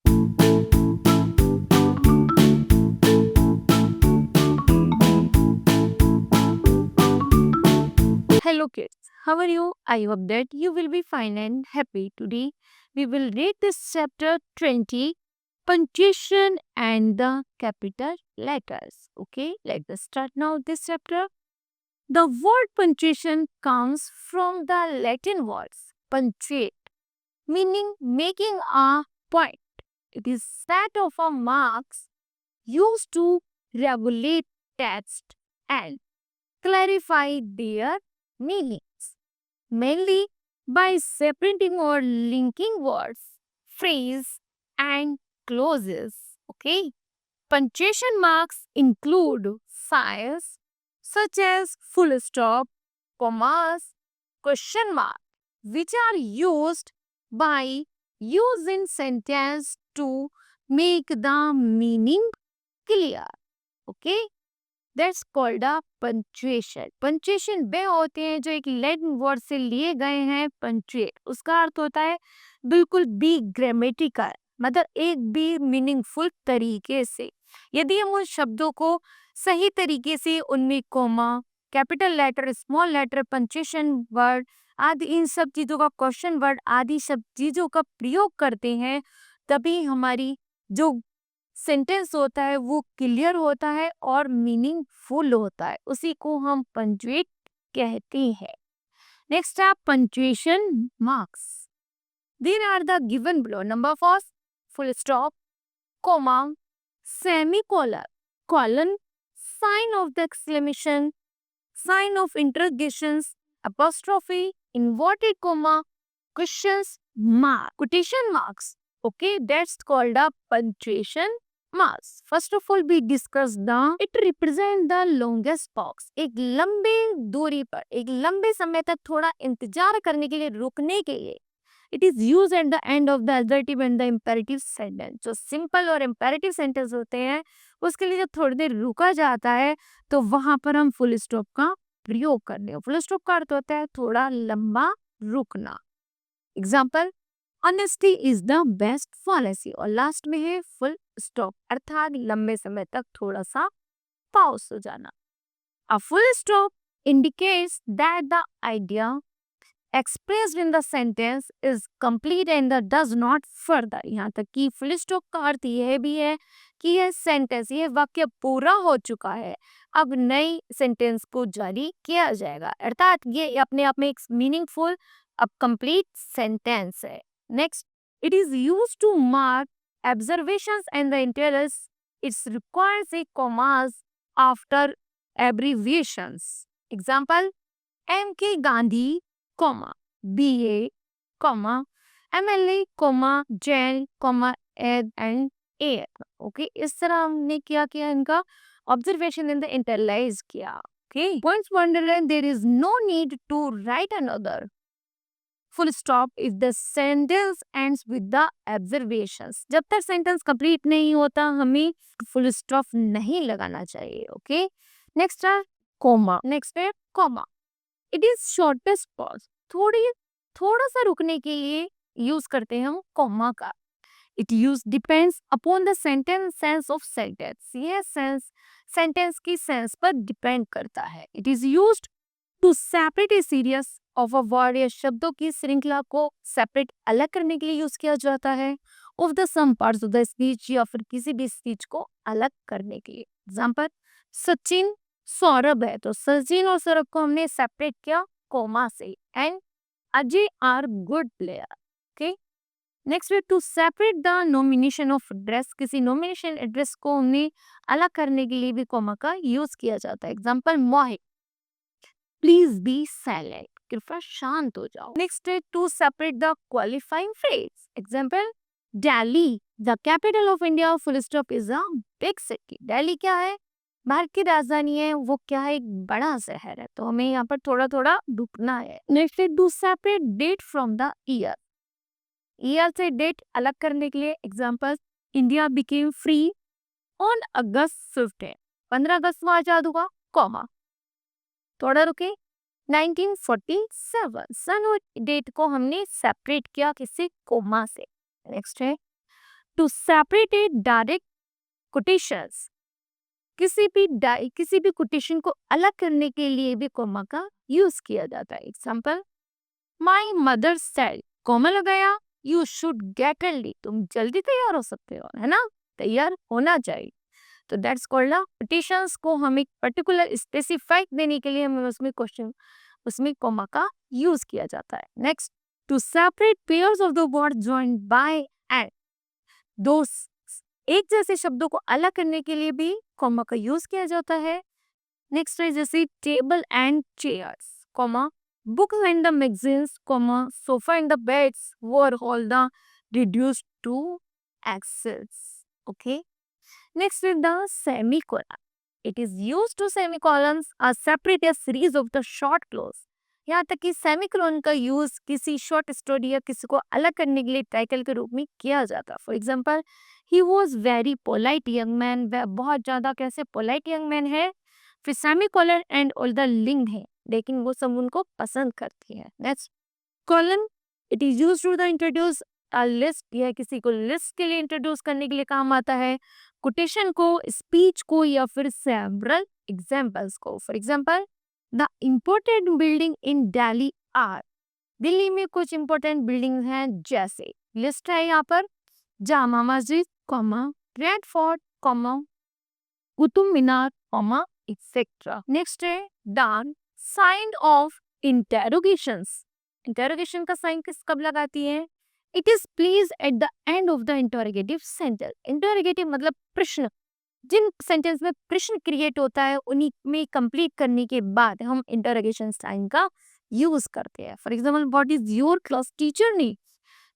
Hello kids, how are you? I hope that you will be fine and happy. Today we will read this chapter 20, punctuation and the capital letters. Okay, let us start now this chapter. The word punctuation comes from the Latin words punctuate, meaning making a point. It is set of a marks used to regulate text and clarify their meanings, mainly by separating or linking words, phrase, and clauses. Okay. Punctuation marks include signs such as full stop, commas, question mark, which are used by use in sentence to make the meaning clear. Okay. That's called a punctuation. Punctuation वे होते हैं जो एक Latin word से लिए गए हैं punctuate, उसका अर्थ होता है बिल्कुल बी ग्रामेटिकल, मतलब एक भी मीनिंगफुल तरीके से। यदि हम उन शब्दों को सही तरीके से उनमें comma, capital letter, small letter, punctuation word आदि इन सब चीजों का, क्वेश्चन वर्ड आदि सब चीजों का प्रयोग करते हैं, तभी हमारी जो सेंटेंस होता है वो क्लियर होता है और मीनिंगफुल होता है, उसी को हम पंचुएट कहते हैं। नेक्स्ट है punctuation marks. There are the given below. Number first, full stop, comma, semicolon, colon, sign of the exclamation, sign of interrogations, apostrophe, inverted comma, questions mark, quotation marks. Okay, that's called a punctuation marks. First of all, we discuss it represent the longest box. एक लंबे दूरी पर, एक लंबे समय तक थोड़ा इंतजार करने के लिए, रुकने के लिए। It is used at the end of the adverbial and the imperative sentence. जो simple और imperative sentence होते हैं, उसके लिए जब थोड़ी देर रुका जाता है, तो वहां पर हम फुल स्टॉप का प्रयोग करते हैं। फुल स्टॉप का अर्थ होता है थोड़ा लंबा रुकना। Example, honesty is the best policy, और लास्ट में है फुल स्टॉप, अर्थात लंबे समय तक थोड़ा सा पॉज हो जाना। A full stop indicates that the idea expressed in the sentence is complete and that does not further। यहाँ तक कि फुल स्टॉप का अर्थ यह भी है कि यह सेंटेंस, यह वाक्य पूरा हो चुका है, अब नई सेंटेंस को जारी किया जाएगा, अर्थात ये अपने आप में एक मीनिंगफुल अब कंप्लीट सेंटेंस है। Next, it is use to mark observations and the intervals. It requires a commas after abbreviations. Example, M.K. Gandhi, comma, B.A., comma, MLA, comma, Jain, comma, Ed and A. Okay, इस तरह हमने क्या किया, इनका observation in the interlies किया। Okay, points wonderland, there is no need to write another full stop if the sentence ends with the observations। जब तक sentence complete नहीं होता हमें फुल स्टॉप नहीं लगाना चाहिए। ओके, नेक्स्ट है कोमा। नेक्स्ट है comma, it is shortest pause, थोड़ा सा रुकने के लिए यूज करते हैं हम कोमा का। It use depends upon the sentence sense of sentence, ये सेंस सेंटेंस की सेंस पर डिपेंड करता है। It is used to separate a series of a word, या शब्दों की श्रृंखला को सेपरेट अलग करने के लिए यूज किया जाता है। Of the some parts of the speech, या फिर किसी भी स्पीच को अलग करने के लिए। एग्जांपल, सचिन सौरभ है, तो सचिन और सौरभ को हमने सेपरेट किया कोमा से। And Ajay are good player. Okay, next way, to separate the nomination of address, किसी नॉमिनेशन एड्रेस को हमने अलग करने के लिए भी कोमा का यूज किया जाता है। Example, Mohit please be silent, कृपया शांत हो जाओ। नेक्स्ट है to separate the qualifying phrase. Example, Delhi the capital of India, full stop is a big city. Delhi क्या है, भारत की राजधानी है, वो क्या है, एक बड़ा शहर है, तो हमें यहाँ पर थोड़ा थोड़ा रुकना है। नेक्स्ट है to separate date from the year, year से डेट अलग करने के लिए। Example, India became free on August 15, 15 अगस्त को आजाद हुआ, कॉमा, थोड़ा रुके, 1947 सन और डेट को हमने सेपरेट किया किसी कोमा से। नेक्स्ट है टू सेपरेट डायरेक्ट कोटेशंस, किसी भी कोटेशन को अलग करने के लिए भी कॉमा का यूज किया जाता है। Example, my mother said, comma लगाया, यू शुड गेट रेडी, तुम जल्दी तैयार हो सकते हो, है ना, तैयार होना चाहिए। तो दैट्स कॉल्ड कोटेशंस को हम एक पर्टिकुलर स्पेसिफाइड देने के लिए हमें उसमें कॉमा का यूज किया जाता है। Next, to separate pairs of the word joined by and, दो एक जैसे शब्दों को अलग करने के लिए भी कॉमा का यूज किया जाता है। नेक्स्ट है जैसे table and chairs, comma books and the magazines, comma sofa and the beds were all the reduced to axles. Okay. Next is the semicolon. It is used to semicolons are separate a series of the short clause. यहाँ तक कि semicolon का use किसी short story या किसी को अलग करने के लिए टाइटल के रूप में किया जाता है। For example, he was very polite young man, वह बहुत ज्यादा कैसे पोलाइट यंग मैन है, फिर semicolon and all the link है, लेकिन वो सब उनको पसंद करती है। Next, colon, it is used to the introduce a list, यह किसी को लिस्ट के लिए इंट्रोड्यूस करने के लिए काम आता है, कोटेशन को, स्पीच को, या फिर सेवरल एग्जांपल्स को। For example, the important building in Delhi are, Delhi में कुछ इंपॉर्टेंट बिल्डिंग्स हैं, जैसे लिस्ट है यहाँ पर, Jama Masjid, comma Red Fort, comma Qutub Minar, comma etcetera. Next है डान, साइन ऑफ इंटेरोगेशंस, इंटेरोगेशन का साइन किस कब लगाती है, it is place at the end of the interrogative sentence. Interrogative मतलब प्रश्न, जिन सेंटेंस में प्रश्न क्रिएट होता है उन्हीं में कंप्लीट करने के बाद हम इंटरोगेशन साइन का यूज करते हैं। For example, what is your class teacher name,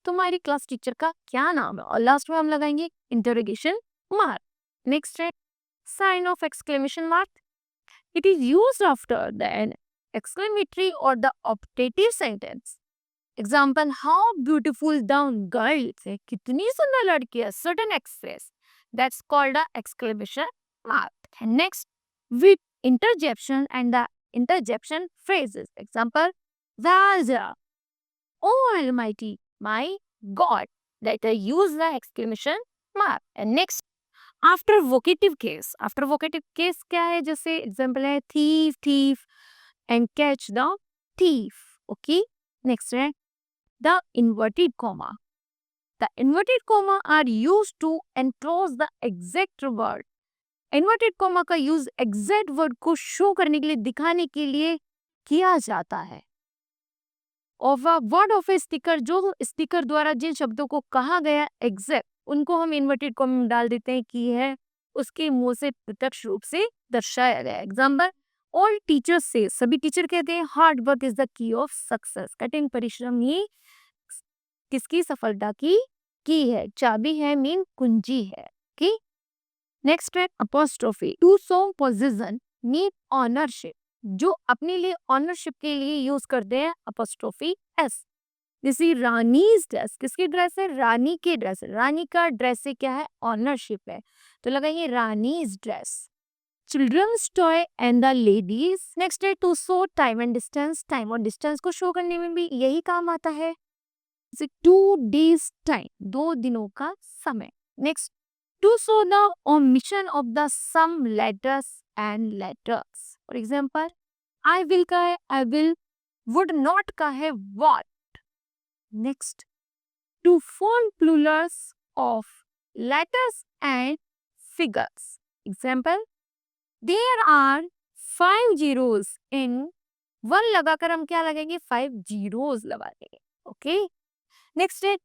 तुम्हारी क्लास टीचर का क्या नाम है, और लास्ट में हम लगाएंगे इंटरोगेशन मार्क। नेक्स्ट है sign of exclamation mark, it is used after the exclamatory or the optative sentence. Example, how beautiful the girl is, कितनी सुंदर लड़की है, certain express, that's called the exclamation mark. And next, with interjection and the interjection phrases. Example, Vaja, oh almighty, my God, that I use the exclamation mark. And next, after vocative case, after vocative case क्या है, जैसे example है thief, thief and catch the thief. Okay, next है the inverted comma, the inverted comma are used to enclose the exact word. Inverted comma का use exact word को show करने के लिए, दिखाने के लिए किया जाता है। Of a word of a sticker, जो स्टिकर द्वारा जिन शब्दों को कहा गया एग्जैक्ट, उनको हम इन्वर्टेड कॉमा में डाल देते हैं कि है उसके मुंह से प्रत्यक्ष रूप से दर्शाया गया। एग्जाम्पल, ऑल टीचर्स से, सभी टीचर कहते हैं hard work is the key of success, कठिन परिश्रम ही किसकी सफलता की है, चाबी है, मीन कुंजी है। ओके, नेक्स्ट है apostrophe, to show position mean ownership, जो अपने लिए ऑनरशिप के लिए यूज करते हैं अपोस्ट्रोफी एस। जैसे रानीज ड्रेस, किसकी ड्रेस है, रानी की ड्रेस, रानी का ड्रेस से क्या है, ऑनरशिप है, तो लगाइए Rani's dress. Children's toy and the ladies. Next है to show time and distance, time और डिस्टेंस को शो करने में भी यही काम आता है। 2 days टाइम, 2 दिनों का समय। Next, to show the omission of the some letters and letters. For example, I will का है आई विल, वुड नॉट का है won't. Next, to form plurals of letters and figures. Example, there are 5 zeros in 1 लगाकर हम क्या लगाएंगे, 5 zeros लगा देंगे। ओके, नेक्स्ट है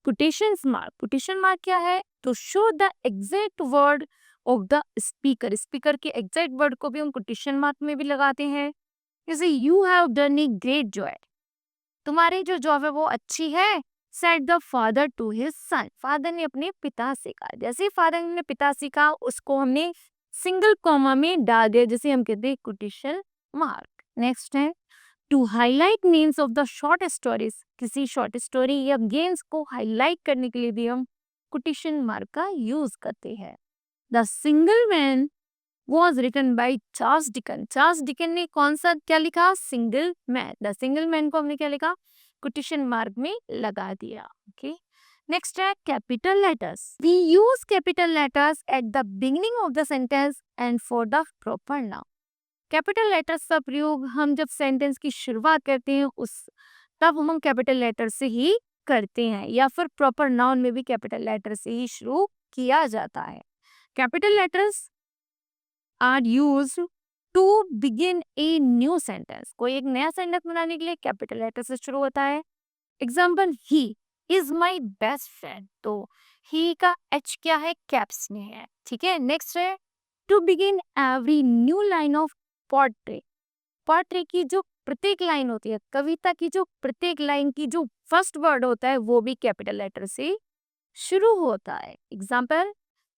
quotations mark. Quotation mark क्या है, to show the exact word of the speaker. Speaker के exact word को भी हम quotation mark में भी लगाते हैं। जैसे you have done a great job, तुम्हारी जो जॉब है वो अच्छी है। Said the father to his son, father ने अपने पिता से कहा। जैसे फादर ने पिता से कहा, उसको हमने सिंगल कॉमा में डाल दिया, जैसे हम कहते हैं कोटेशन मार्क। नेक्स्ट है to highlight names of the short stories, किसी शॉर्ट स्टोरी या गेम्स को हाईलाइट करने के लिए भी हम कोटेशन मार्क का यूज करते हैं। The single man was written by Charles Dicken, Charles Dicken ने कौन सा क्या लिखा, single man. The single man को हमने क्या लिखा, कोटेशन मार्क में लगा दिया। ओके, नेक्स्ट है capital letters. We use capital letters at the beginning of the sentence and for the proper noun. Capital letters का प्रयोग हम जब सेंटेंस की शुरुआत करते हैं उस तब हम कैपिटल लेटर से ही करते हैं, या फिर प्रॉपर नाउन में भी कैपिटल लेटर से ही शुरू किया जाता है. Capital letters are used to begin a new sentence. कोई एक नया सेंटेंस बनाने के लिए कैपिटल लेटर से शुरू होता है. Example, he is my best friend. तो ही का एच क्या है, कैप्स में है. ठीक है. नेक्स्ट है to begin every new line of portrait. Portrait की जो प्रत्येक लाइन होती है, कविता की जो प्रत्येक लाइन की जो फर्स्ट वर्ड होता है वो भी कैपिटल लेटर से शुरू होता है. Example,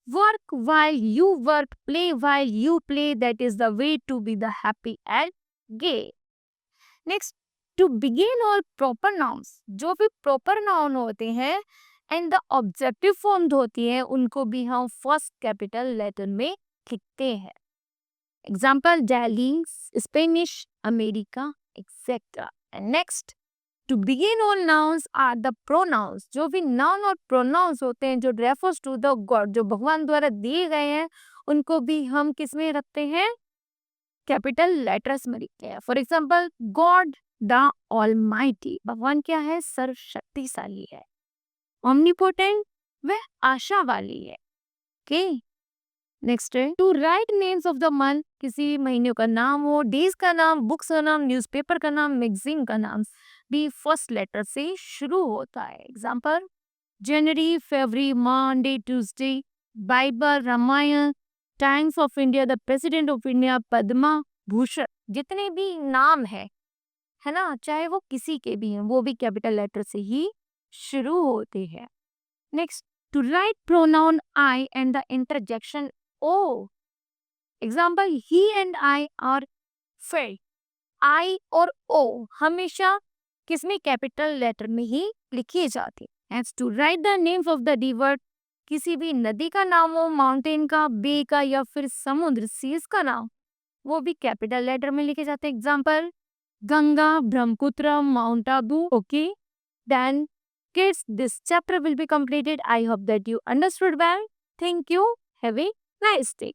work while you work, play while you play, that is the way to be the happy and gay. Next, to begin all proper nouns. जो भी proper noun होते हैं and the objective form होती है उनको भी हम first capital letter में लिखते हैं. Example, Delhi, Spanish, America, etcetera. And next, to begin all nouns are the pronouns. जो भी noun और pronouns होते हैं जो refers to the God, जो भगवान द्वारा दिए गए हैं, उनको भी हम किस में रखते हैं, कैपिटल लेटर्स में लिखते हैं. For example, God the almighty. भगवान क्या है, सर्वशक्तिशाली है. ओमनीपोटेंट, वह आशा वाली है. ओके. नेक्स्ट है to write names of the month. किसी महीने का नाम हो, डेज का नाम, बुक्स का नाम, न्यूज़पेपर का नाम, मैगजीन का नाम भी फर्स्ट लेटर से शुरू होता है. Example, January, February, Monday, Tuesday, Bible, Ramayan, Times of India, the President of India, Padma Bhushan. जितने भी नाम है ना, चाहे वो किसी के भी हैं, वो भी कैपिटल लेटर से ही शुरू होते हैं. Next, to write pronoun I and the interjection O. Example, he and I are friend. I और ओ हमेशा किसमें, कैपिटल लेटर में ही लिखी जाती है. To write the names of the river. किसी भी नदी का नाम हो, माउंटेन का, बे का, या फिर समुद्र, सीज का नाम, वो भी कैपिटल लेटर में लिखे जाते हैं. Example, Ganga, Brahmaputra, Mount Abu. Okay, then kids, this chapter will be completed. I hope that you understood well. Thank you. Have a nice day.